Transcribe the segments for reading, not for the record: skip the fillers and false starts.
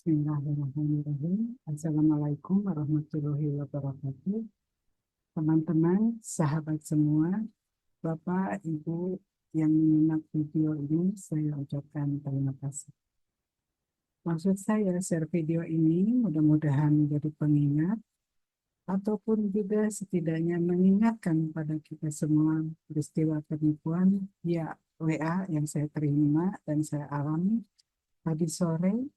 Bismillahirrahmanirrahim. Assalamualaikum warahmatullahi wabarakatuh. Teman-teman, sahabat semua, Bapak, Ibu yang menyimak video ini, saya ucapkan terima kasih. Maksud saya, share video ini mudah-mudahan menjadi pengingat ataupun juga setidaknya mengingatkan pada kita semua peristiwa penipuan via WA yang saya terima dan saya alami tadi sore.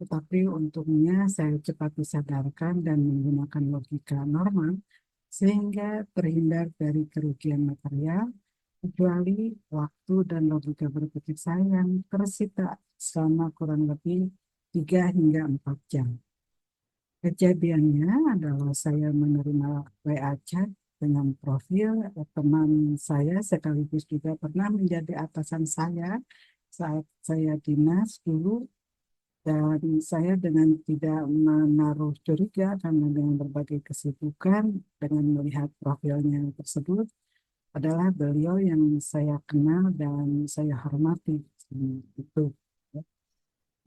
Tetapi untungnya saya cepat disadarkan dan menggunakan logika normal sehingga terhindar dari kerugian material, kecuali waktu dan logika berpikir saya yang tersita selama kurang lebih 3 hingga 4 jam. Kejadiannya adalah saya menerima WA chat dengan profil teman saya sekaligus juga pernah menjadi atasan saya saat saya dinas dulu, dan saya dengan tidak menaruh curiga karena dengan berbagai kesibukan dengan melihat profilnya tersebut adalah beliau yang saya kenal dan saya hormati. Itu.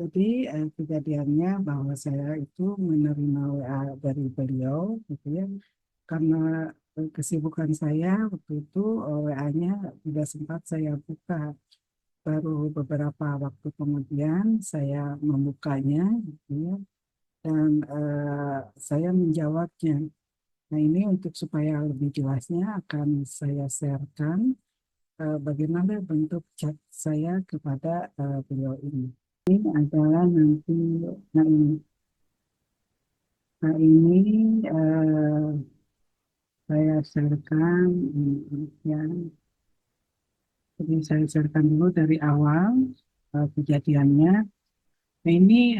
Jadi kejadiannya bahwa saya itu menerima WA dari beliau, gitu ya, karena kesibukan saya waktu itu WA-nya tidak sempat saya buka. Baru beberapa waktu kemudian saya membukanya, gitu ya, dan saya menjawabnya. Nah, ini untuk supaya lebih jelasnya akan saya sharekan bagaimana bentuk chat saya kepada beliau ini. Ini adalah nanti, nah ini, saya sharekan ya. Jadi saya sharekan dulu dari awal kejadiannya. Nah, ini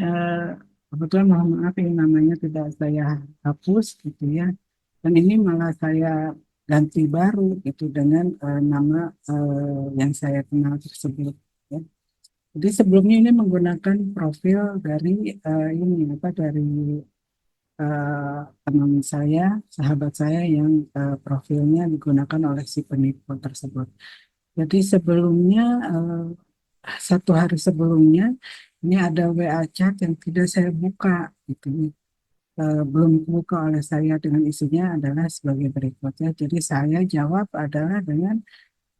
kebetulan mohon maaf ini namanya tidak saya hapus, gitu ya. Dan ini malah saya ganti baru gitu dengan nama yang saya kenal tersebut, ya. Jadi sebelumnya ini menggunakan profil dari ini apa dari teman saya, sahabat saya yang profilnya digunakan oleh si penipu tersebut. Jadi sebelumnya, satu hari sebelumnya, ini ada WA chat yang tidak saya buka, gitu. Belum dibuka oleh saya dengan isinya adalah sebagai berikutnya. Jadi saya jawab adalah dengan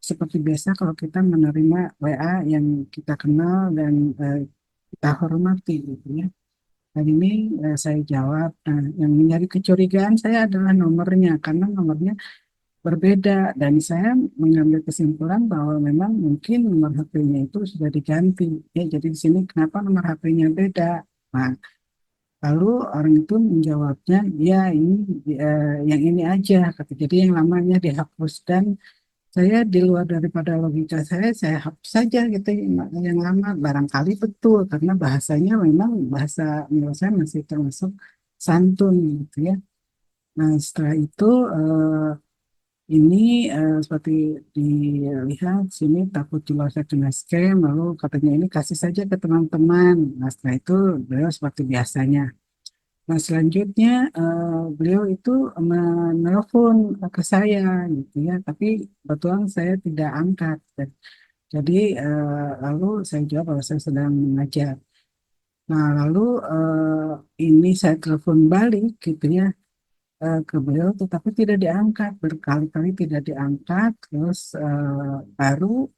seperti biasa kalau kita menerima WA yang kita kenal dan kita hormati, gitu ya. Dan ini saya jawab. Nah, yang menjadi kecurigaan saya adalah nomornya, karena nomornya berbeda dan saya mengambil kesimpulan bahwa memang mungkin nomor HP-nya itu sudah diganti, ya. Jadi di sini kenapa nomor HP-nya beda? Nah, lalu orang itu menjawabnya, ya ini yang ini aja, kata. Jadi yang lamanya dihapus, dan saya di luar daripada logika saya hapus saja gitu yang lama. Barangkali betul karena bahasanya memang bahasa menurut saya masih termasuk santun, gitu ya. Nah, setelah itu ini seperti dilihat sini takut juga saya kena scam, lalu katanya ini kasih saja ke teman-teman. Nah, setelah itu beliau seperti biasanya. Nah, selanjutnya beliau itu menelpon ke saya, gitu ya, tapi kebetulan saya tidak angkat. Jadi lalu saya jawab bahwa saya sedang mengajar. Nah, lalu ini saya telepon balik, gitu ya, ke beliau, tetapi tidak diangkat, berkali-kali tidak diangkat. Terus baru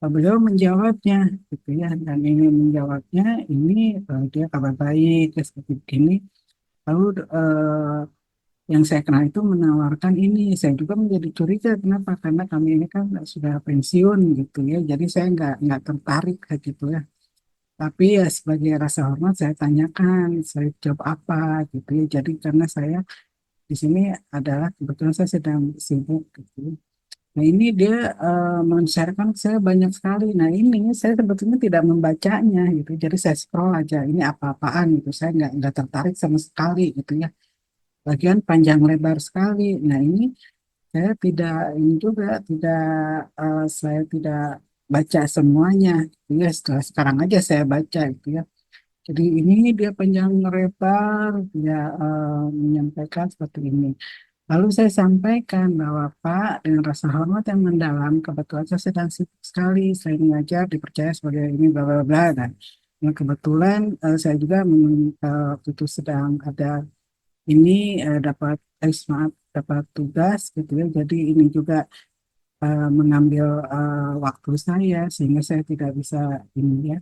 beliau menjawabnya, gitu ya, dan ini menjawabnya ini dia kabar baik ya, seperti begini. Lalu yang saya kenal itu menawarkan ini, saya juga menjadi curiga kenapa, karena kami ini kan sudah pensiun, gitu ya, jadi saya nggak tertarik kayak gitu ya. Tapi ya sebagai rasa hormat saya tanyakan, saya jawab apa, gitu ya. Jadi karena saya di sini adalah kebetulan saya sedang sibuk, gitu. Nah, ini dia men-sharekan ke saya banyak sekali. Nah, ini saya sebetulnya tidak membacanya, gitu. Jadi saya scroll aja, ini apa-apaan gitu. Saya nggak tertarik sama sekali, gitu ya. Bagian panjang lebar sekali. Nah, ini saya tidak ini juga tidak saya tidak baca semuanya, gitu ya. Setelah sekarang aja saya baca, gitu ya. Jadi ini dia panjang lebar, dia menyampaikan seperti ini. Lalu saya sampaikan bahwa Pak, dengan rasa hormat yang mendalam, kebetulan saya sedang sibuk sekali, saya mengajar, dipercaya sebagai ini bla bla bla. Dan Nah, kebetulan saya juga memang waktu itu sedang ada ini dapat maaf dapat tugas gitu ya. Jadi ini juga mengambil waktu saya sehingga saya tidak bisa ini ya.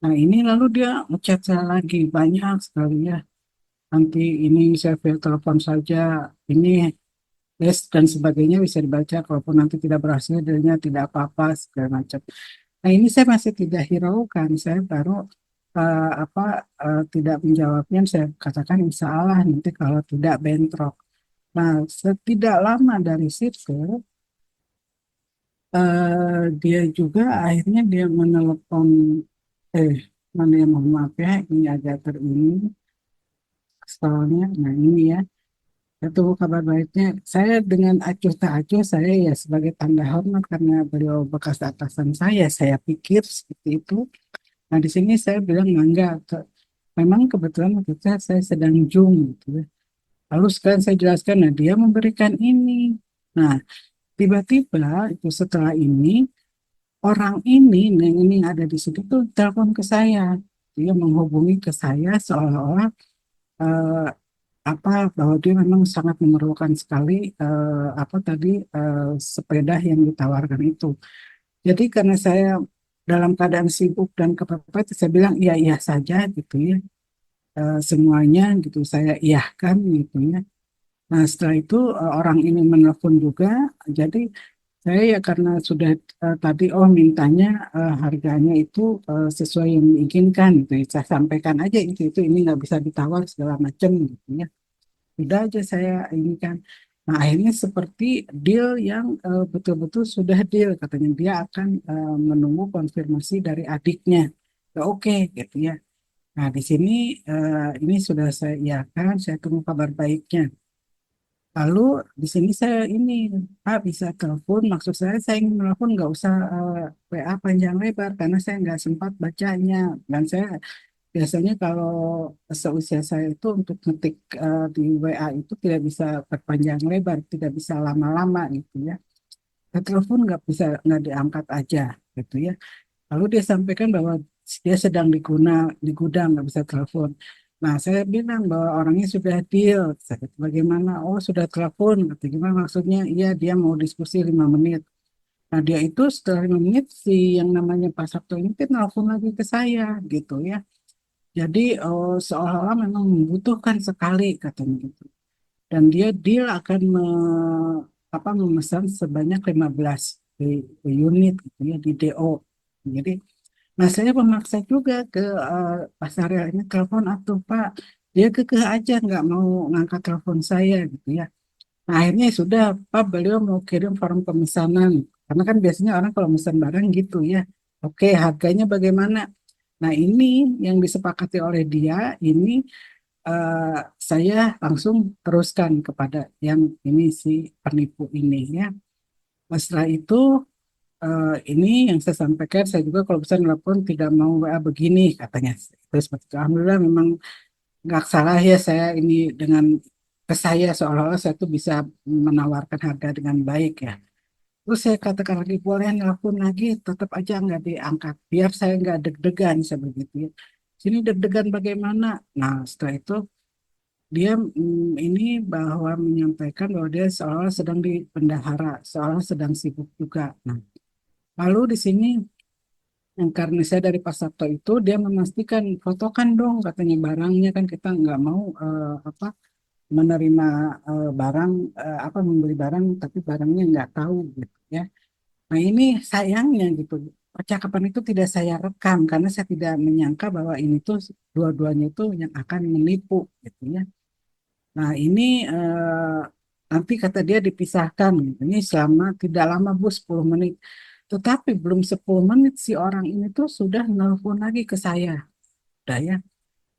Nah, ini lalu dia ngechat saya lagi banyak sekali ya. Nanti ini saya via telepon saja, ini tes dan sebagainya bisa dibaca. Kalaupun nanti tidak berhasil, dirinya tidak apa-apa segala macam. Nah, ini saya masih tidak hiraukan. Saya baru apa tidak menjawabnya. Saya katakan insya Allah nanti kalau tidak bentrok. Nah, tidak lama dari situ dia juga akhirnya dia menelepon eh mana yang mohon maaf ya ini agak terini soalnya. Nah ini ya itu kabar baiknya saya dengan acuh tak acuh saya ya sebagai tanda hormat karena beliau bekas atasan saya pikir seperti itu. Nah di sini saya bilang enggak memang kebetulan waktu itu saya sedang Zoom gitu ya. Lalu sekarang saya jelaskan, nah dia memberikan ini. Nah tiba-tiba itu setelah ini orang ini yang ada di situ tuh telepon ke saya. Dia menghubungi ke saya seolah-olah eh, apa bahwa dia memang sangat memerlukan sekali apa tadi sepeda yang ditawarkan itu. Jadi karena saya dalam keadaan sibuk dan kepepet, saya bilang iya iya saja gitu ya. Semuanya gitu saya iyahkan gitu ya. Nah setelah itu orang ini menelpon juga, jadi saya ya karena sudah tadi mintanya harganya itu sesuai yang diinginkan gitu ya. Saya sampaikan aja itu ini nggak bisa ditawar segala macam gitu ya. Udah aja saya ini kan. Nah akhirnya seperti deal yang betul-betul sudah deal katanya dia akan menunggu konfirmasi dari adiknya. Ya, oke gitu ya. Nah di sini ini sudah saya iakan, saya tunggu kabar baiknya. Lalu di sini saya ini Pak bisa telepon, maksud saya ingin telepon nggak usah WA panjang lebar karena saya nggak sempat bacanya dan saya biasanya kalau seusia saya itu untuk ngetik di WA itu tidak bisa berpanjang lebar, tidak bisa lama-lama gitu ya. Telepon nggak diangkat aja gitu ya. Lalu dia sampaikan bahwa dia sedang di gudang nggak bisa telepon. Nah, saya bilang bahwa orangnya sudah deal. Saya kata, bagaimana? Oh, sudah telepon. Kata, gimana maksudnya? Iya, dia mau diskusi 5 menit. Nah, dia itu setelah 5 menit, si yang namanya Pak Sabto ini kan telepon lagi ke saya, gitu ya. Jadi, seolah-olah memang membutuhkan sekali, katanya gitu. Dan dia deal akan memesan sebanyak 15 unit, gitu ya, di DO. Jadi, nah, saya memaksa juga ke pasar ini telepon atuh Pak. Dia kekeh aja nggak mau ngangkat telepon saya gitu ya. Nah, akhirnya ya sudah Pak beliau mau kirim form pemesanan. Karena kan biasanya orang kalau pesan barang gitu ya. Oke, harganya bagaimana? Nah, ini yang disepakati oleh dia, ini eh, saya langsung teruskan kepada yang ini si penipu ini ya. Setelah itu ini yang saya sampaikan, saya juga kalau bisa nelpon tidak mau WA begini katanya. Terus seperti itu. Alhamdulillah memang nggak salah ya saya ini dengan ke saya seolah-olah saya tuh bisa menawarkan harga dengan baik ya. Terus saya katakan lagi boleh nelpon lagi, tetap aja nggak diangkat. Biar saya nggak deg-degan saya begitu ya. Sini deg-degan bagaimana? Nah setelah itu dia ini bahwa menyampaikan bahwa dia seolah-olah sedang di bendahara, seolah sedang sibuk juga. Nah, lalu di sini yang karena saya dari Pak Sabto itu dia memastikan fotokan dong katanya barangnya kan kita nggak mau apa menerima barang apa membeli barang tapi barangnya nggak tahu gitu ya. Nah ini sayangnya gitu percakapan itu tidak saya rekam karena saya tidak menyangka bahwa ini tuh dua-duanya itu yang akan menipu gitu ya. Nah ini nanti kata dia dipisahkan gitu. Ini selama tidak lama Bu 10 menit. Tetapi belum 10 menit si orang ini tuh sudah nelpon lagi ke saya. Udah ya.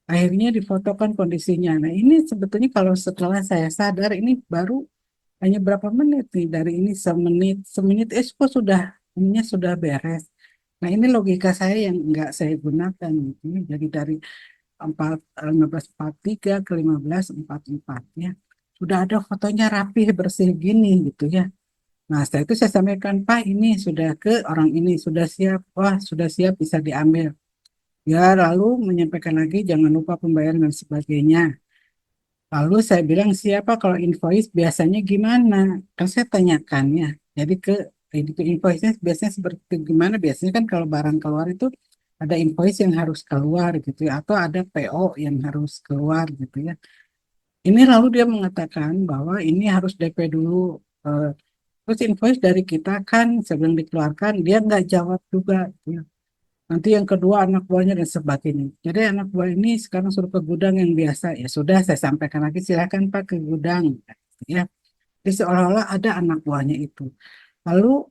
Akhirnya difotokan kondisinya. Nah ini sebetulnya kalau setelah saya sadar ini baru hanya berapa menit nih dari ini semenit kok sudah ininya sudah beres. Nah ini logika saya yang nggak saya gunakan gitu ya. Jadi dari 15:43 ke 15:44 ya. Sudah ada fotonya rapih bersih gini gitu ya. Nah, setelah itu saya sampaikan, Pak, ini sudah ke orang ini, sudah siap, wah, sudah siap bisa diambil. Ya, lalu menyampaikan lagi jangan lupa pembayaran dan sebagainya. Lalu saya bilang siapa kalau invoice biasanya gimana? Kan saya tanyakan ya. Jadi ke invoice-nya biasanya seperti gimana? Biasanya kan kalau barang keluar itu ada invoice yang harus keluar gitu ya, atau ada PO yang harus keluar gitu ya. Ini lalu dia mengatakan bahwa ini harus DP dulu. Eh, Terus invoice dari kita kan sebelum dikeluarkan dia nggak jawab juga, gitu ya. Nanti yang kedua anak buahnya dan sebagainya. Jadi anak buah ini sekarang suruh ke gudang yang biasa. Ya sudah saya sampaikan lagi silakan Pak ke gudang. Ya, jadi seolah-olah ada anak buahnya itu. Lalu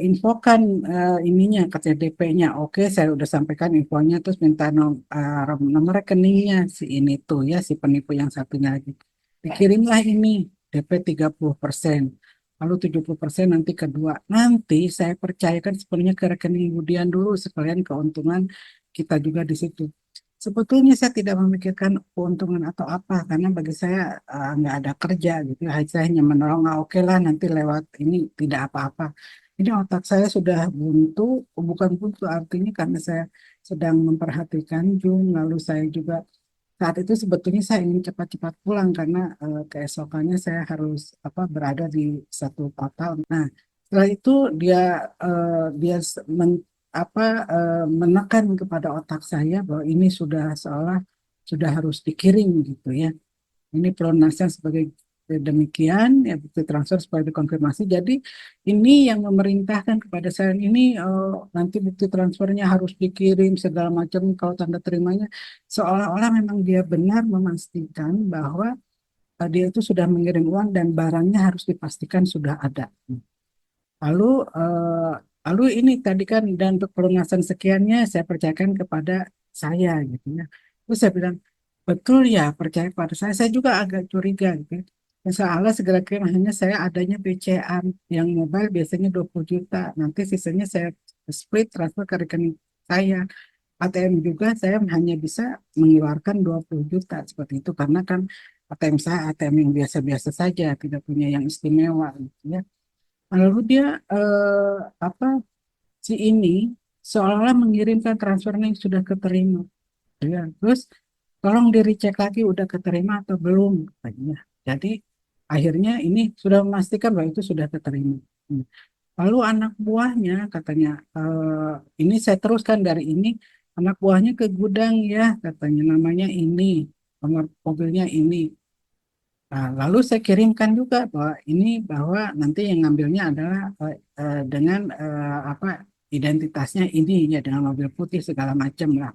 infokan ininya katanya DP-nya. Oke, saya udah sampaikan infonya terus minta nomor rekeningnya si ini tuh ya si penipu yang satunya lagi. Dikirimlah ini DP 30%. Lalu 70% nanti kedua. Nanti saya percayakan sepenuhnya ke rekening Budian dulu sekalian keuntungan kita juga di situ. Sebetulnya saya tidak memikirkan keuntungan atau apa karena bagi saya nggak ada kerja gitu. Saya hanya menolong, oke lah nanti lewat ini tidak apa-apa. Ini otak saya sudah buntu, bukan buntu artinya karena saya sedang memperhatikan Jung, lalu saya juga saat itu sebetulnya saya ingin cepat-cepat pulang karena keesokannya saya harus berada di satu kota. Nah, setelah itu dia dia apa menekan kepada otak saya bahwa ini sudah seolah sudah harus dikirim gitu ya. Ini pelunasan sebagai demikian ya bukti transfer supaya dikonfirmasi. Jadi ini yang memerintahkan kepada saya ini nanti bukti transfernya harus dikirim segala macam kalau tanda terimanya seolah-olah memang dia benar memastikan bahwa dia itu sudah mengirim uang dan barangnya harus dipastikan sudah ada. Lalu eh, lalu ini tadi kan dan untuk pelunasan sekiannya saya percayakan kepada saya gitu ya. Terus saya bilang betul ya percaya pada saya. Saya juga agak curiga gitu. Ya. Soalnya segala kirim hanya saya adanya BCA yang mobile biasanya 20 juta. Nanti sisanya saya split transfer ke rekening saya. ATM juga saya hanya bisa mengeluarkan 20 juta seperti itu karena kan ATM saya ATM yang biasa-biasa saja, tidak punya yang istimewa gitu ya. Lalu dia apa si ini seolah-olah mengirimkan transfernya yang sudah keterima. Ya, terus tolong di recheck lagi udah keterima atau belum katanya. Jadi akhirnya ini sudah memastikan bahwa itu sudah keterima. Hmm. Lalu anak buahnya katanya ini saya teruskan dari ini anak buahnya ke gudang ya katanya namanya ini nomor mobilnya ini. Nah, lalu saya kirimkan juga bahwa ini bahwa nanti yang ngambilnya adalah dengan identitasnya ini ya dengan mobil putih segala macam lah.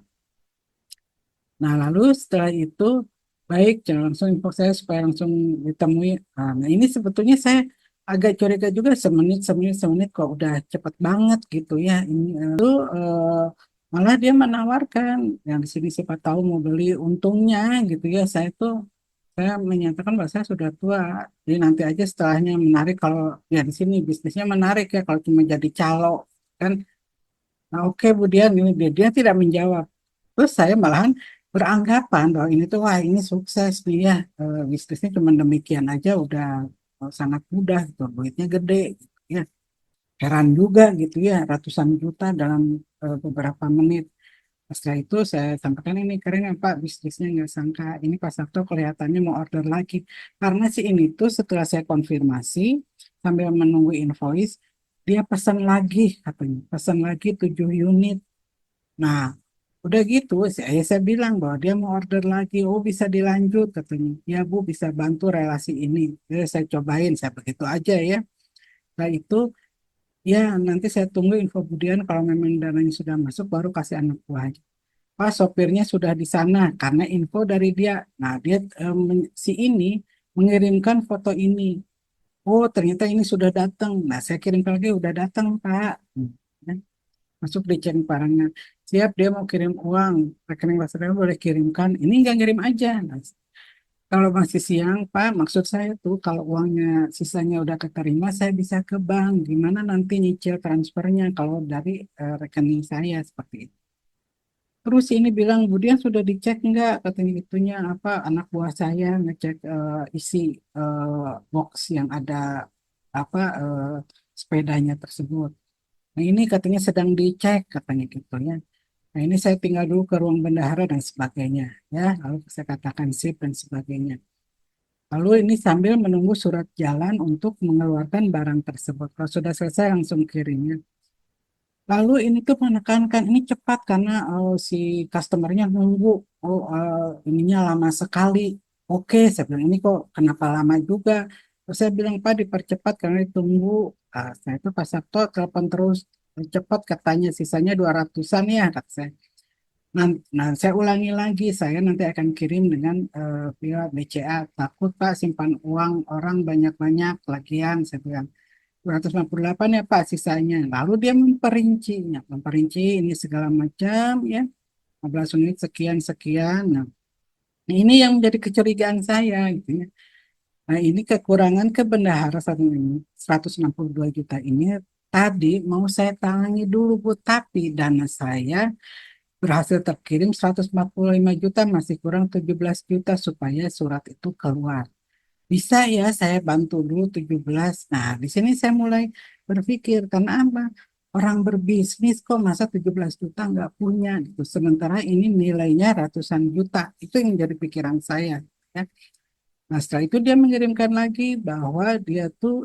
Nah, lalu setelah itu baik jangan langsung info saya supaya langsung ditemui. Nah, ini sebetulnya saya agak curiga juga semenit kok udah cepet banget gitu ya. Ini malah dia menawarkan yang di sini siapa tahu mau beli untungnya gitu ya. Saya menyatakan bahwa saya sudah tua, jadi nanti aja setelahnya menarik kalau ya di sini bisnisnya menarik ya kalau cuma jadi calo kan. Nah, oke kemudian ini dia tidak menjawab. Terus saya malahan beranggapan bahwa ini tuh wah ini sukses nih ya. Bisnisnya cuma demikian aja udah sangat mudah gitu, duitnya gede gitu ya. Heran juga gitu ya ratusan juta dalam beberapa menit. Setelah itu saya sampaikan ini keren ya Pak bisnisnya nggak sangka ini Pak Sabto kelihatannya mau order lagi karena si ini tuh setelah saya konfirmasi sambil menunggu invoice dia pesan lagi katanya pesan lagi 7 unit. Nah udah gitu saya bilang bahwa dia mau order lagi oh bisa dilanjut katanya ya Bu bisa bantu relasi ini. Jadi saya cobain saya begitu aja ya. Nah itu ya nanti saya tunggu info Budian kalau memang dananya sudah masuk baru kasih anak buah. Pak sopirnya sudah di sana karena info dari dia. Nah, dia si ini mengirimkan foto ini. Oh, ternyata ini sudah datang. Nah, saya kirim lagi udah datang, Pak. Ya, masuk di cek barangnya. Siap, dia mau kirim uang. Rekening Waspada boleh kirimkan. Ini nggak ngirim aja. Nah, kalau masih siang, Pak, maksud saya tuh kalau uangnya sisanya udah keterima, saya bisa ke bank. Gimana nanti nyicil transfernya kalau dari rekening saya seperti itu. Terus ini bilang, Budian sudah dicek enggak? Katanya itunya apa anak buah saya ngecek isi box yang ada apa sepedanya tersebut. Nah ini katanya sedang dicek katanya gitu ya. Nah, ini saya tinggal dulu ke ruang bendahara dan sebagainya, ya. Lalu saya katakan sip dan sebagainya. Lalu ini sambil menunggu surat jalan untuk mengeluarkan barang tersebut. Kalau sudah selesai langsung kirimnya. Lalu ini tuh menekankan ini cepat karena si customernya nunggu. Oh, ininya lama sekali. Oke, saya bilang ini kok kenapa lama juga? Terus saya bilang Pak dipercepat karena ditunggu. Saya itu pas Sabtu telepon terus cepat katanya sisanya 200-an ya kata saya. Nah, saya ulangi lagi, saya nanti akan kirim dengan via BCA. Takut Pak simpan uang orang banyak-banyak lagian, saya bilang. 258 ya Pak sisanya. Lalu dia memperincinya, memperinci ini segala macam ya, 15 unit sekian-sekian. Nah, ini yang menjadi kecurigaan saya gitu ya. Nah, ini kekurangan ke bendahara satu ini, 162 juta ini tadi mau saya talangi dulu Bu, tapi dana saya berhasil terkirim 145 juta, masih kurang 17 juta supaya surat itu keluar. Bisa ya saya bantu dulu 17. Nah, di sini saya mulai berpikir, karena apa? Orang berbisnis kok masa 17 juta nggak punya gitu. Sementara ini nilainya ratusan juta. Itu yang menjadi pikiran saya. Ya. Nah, setelah itu dia mengirimkan lagi bahwa dia tuh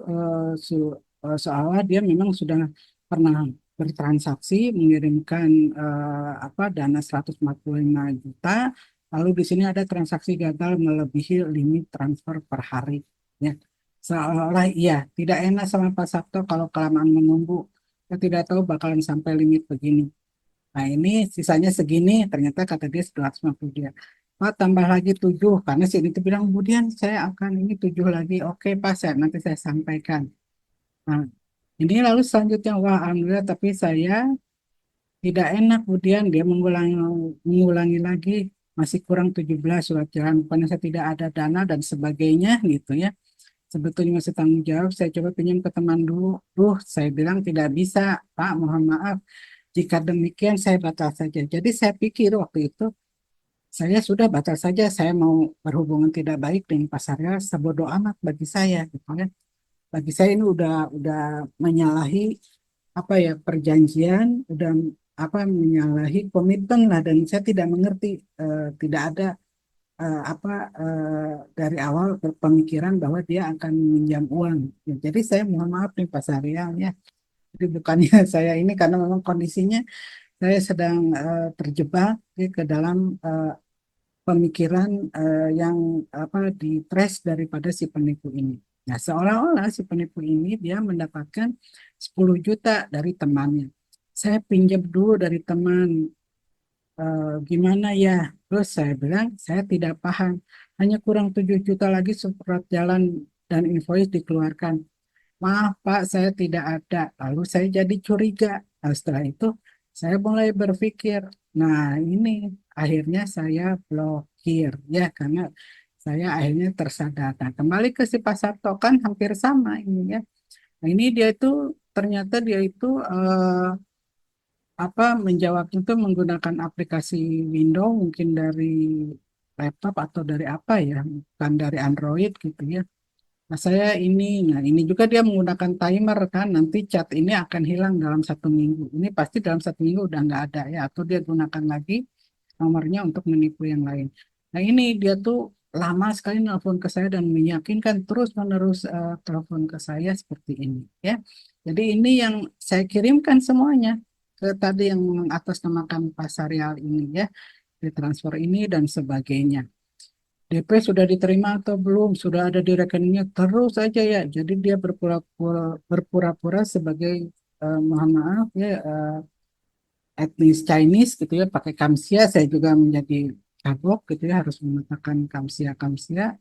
seolah dia memang sudah pernah bertransaksi mengirimkan apa dana 145 juta, lalu di sini ada transaksi gagal melebihi limit transfer per hari. Ya, seolah iya tidak enak sama Pak Sabto kalau kelamaan menunggu. Saya tidak tahu bakalan sampai limit begini. Nah ini sisanya segini, ternyata kata dia 150 dia. Pak tambah lagi 7, karena si itu bilang kemudian saya akan ini 7 lagi. Oke Pak, nanti saya sampaikan. Nah ini lalu selanjutnya, wah alhamdulillah tapi saya tidak enak kemudian dia mengulangi lagi masih kurang 17 surat jalan. Bukannya saya tidak ada dana dan sebagainya gitu ya. Sebetulnya masih tanggung jawab, saya coba pinjam ke teman dulu. Saya bilang tidak bisa, Pak, mohon maaf. Jika demikian saya batal saja. Jadi saya pikir waktu itu saya sudah batal saja. Saya mau berhubungan tidak baik dengan pasarnya sebodoh amat bagi saya, gitu ya. Bagi saya ini udah menyalahi apa ya perjanjian, udah apa menyalahi komitmen lah dan saya tidak mengerti tidak ada apa dari awal pemikiran bahwa dia akan meminjam uang. Ya, jadi saya mohon maaf nih Pak Sarial ya. Jadi bukannya saya ini karena memang kondisinya saya sedang terjebak ke dalam pemikiran yang apa di trace daripada si penipu ini. Nah, seolah-olah si penipu ini dia mendapatkan 10 juta dari temannya. Saya pinjam dulu dari teman, gimana ya? Terus saya bilang, saya tidak paham. Hanya kurang 7 juta lagi surat jalan dan invoice dikeluarkan. Maaf Pak, saya tidak ada. Lalu saya jadi curiga. Nah, setelah itu saya mulai berpikir, nah ini akhirnya saya blokir ya karena saya akhirnya tersadar. Nah, kembali ke si Pak Sabto kan hampir sama ini ya. Nah, ini dia itu ternyata dia itu apa menjawabnya itu menggunakan aplikasi Windows mungkin dari laptop atau dari apa ya, bukan dari Android gitu ya. Nah ini juga dia menggunakan timer kan, nanti chat ini akan hilang dalam 1 minggu. Ini pasti dalam 1 minggu udah nggak ada ya, atau dia gunakan lagi nomornya untuk menipu yang lain. Nah ini dia tuh lama sekali nelfon ke saya dan meyakinkan terus-menerus telepon ke saya seperti ini ya. Jadi ini yang saya kirimkan semuanya ke tadi yang mengatasnamakan pasarial ini ya, di transfer ini dan sebagainya. DP sudah diterima atau belum, sudah ada di rekeningnya terus aja ya. Jadi dia berpura-pura sebagai mohon maaf ya etnis Chinese gitu ya, pakai kamsia. Saya juga menjadi kagok gitu ya, harus menggunakan kamsia kamsia.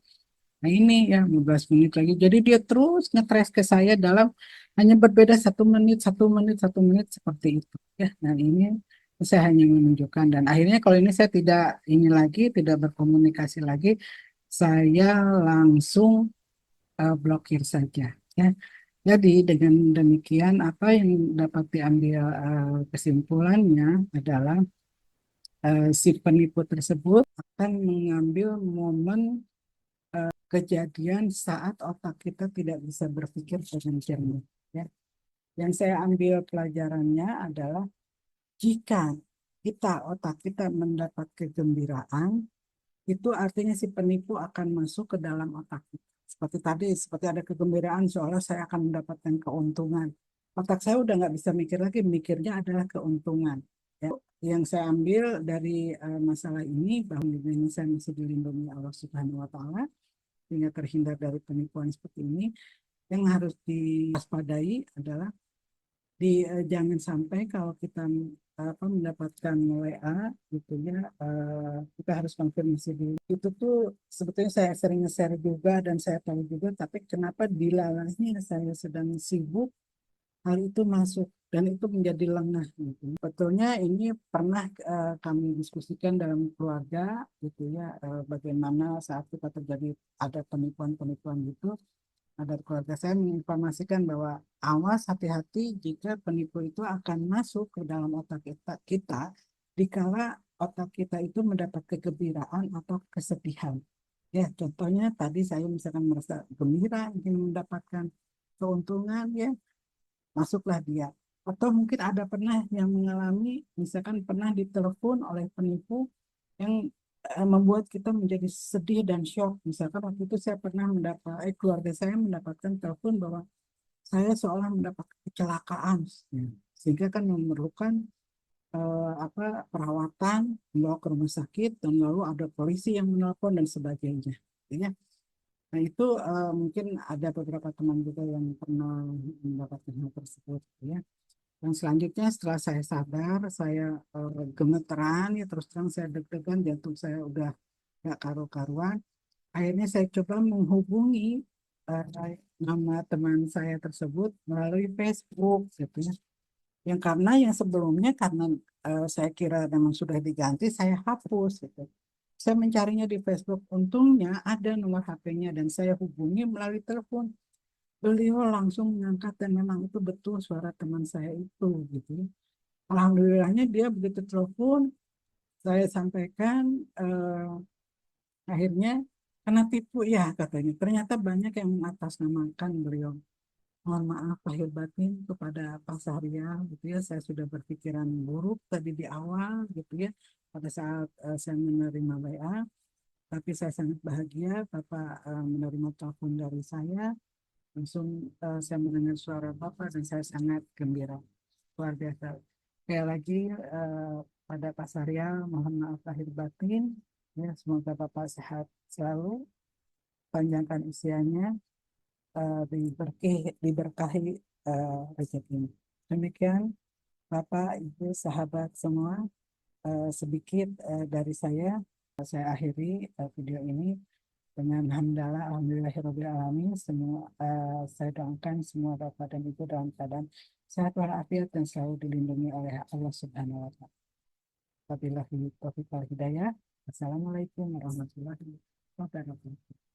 Nah ini ya 15 menit lagi. Jadi dia terus ngetres ke saya dalam hanya berbeda 1 menit, 1 menit, 1 menit seperti itu ya. Nah ini saya hanya menunjukkan dan akhirnya kalau ini saya tidak ini lagi, tidak berkomunikasi lagi, saya langsung blokir saja ya. Jadi dengan demikian apa yang dapat diambil kesimpulannya adalah si penipu tersebut akan mengambil momen kejadian saat otak kita tidak bisa berpikir dengan jernih. Ya. Yang saya ambil pelajarannya adalah jika otak kita mendapat kegembiraan, itu artinya si penipu akan masuk ke dalam otak kita. Seperti tadi, seperti ada kegembiraan seolah saya akan mendapatkan keuntungan. Otak saya udah nggak bisa mikir lagi, mikirnya adalah keuntungan. Ya. Yang saya ambil dari masalah ini, bahwa ini saya masih dilindungi Allah Subhanahu Wa Taala, sehingga terhindar dari penipuan seperti ini. Yang harus diwaspadai adalah jangan sampai kalau kita mendapatkan WA gitu ya, kita harus konfirmasi dulu. Itu tuh sebetulnya saya sering share juga dan saya tahu juga, tapi kenapa dilalahnya saya sedang sibuk hal itu masuk dan itu menjadi lengah gitu. Betulnya ini pernah kami diskusikan dalam keluarga gitu ya, bagaimana saat kita terjadi ada penipuan-penipuan gitu, ada keluarga saya menginformasikan bahwa awas, hati-hati jika penipu itu akan masuk ke dalam otak kita dikala otak kita itu mendapat kegembiraan atau kesedihan. Ya, contohnya tadi saya misalkan merasa gembira ingin mendapatkan keuntungan, ya masuklah dia. Atau mungkin ada pernah yang mengalami, misalkan pernah ditelepon oleh penipu yang membuat kita menjadi sedih dan shock. Misalkan waktu itu saya pernah keluarga saya mendapatkan telepon bahwa saya seolah mendapat kecelakaan, ya. Sehingga kan memerlukan perawatan, dibawa ke rumah sakit, dan lalu ada polisi yang menelpon dan sebagainya. Ya. Nah itu mungkin ada beberapa teman juga yang pernah mendapatkan hal tersebut, ya. Dan selanjutnya setelah saya sadar, saya gemeteran, ya terus terang saya deg-degan, jantung saya udah gak karu-karuan. Akhirnya saya coba menghubungi nama teman saya tersebut melalui Facebook, gitu ya. Yang karena yang sebelumnya karena saya kira memang sudah diganti, saya hapus, gitu. Saya mencarinya di Facebook, untungnya ada nomor HP-nya dan saya hubungi melalui telepon. Beliau langsung mengangkat dan memang itu betul suara teman saya itu, gitu ya. Alhamdulillahnya dia begitu telepon, saya sampaikan, akhirnya kena tipu ya katanya. Ternyata banyak yang mengatasnamakan beliau. Mohon maaf lahir batin kepada Pak Syahrial gitu ya. Saya sudah berpikiran buruk tadi di awal gitu ya. Pada saat saya menerima WA, tapi saya sangat bahagia Bapak menerima telepon dari saya. Langsung saya mendengar suara Bapak dan saya sangat gembira. Luar biasa. Sekali lagi pada Pak Syahrial, mohon maaf lahir batin. Ya, semoga Bapak sehat selalu, panjangkan usianya, diberkahi rezekinya. Demikian Bapak, Ibu, sahabat semua, sedikit dari saya akhiri video ini dengan hamdalah, alhamdulillahirabbil alamin. Semua saya doakan semua Bapak dan Ibu dalam keadaan sehat walafiat dan selalu dilindungi oleh Allah Subhanahu wa taala. Wabillahi taufiq wal hidayah. Assalamualaikum warahmatullahi wabarakatuh.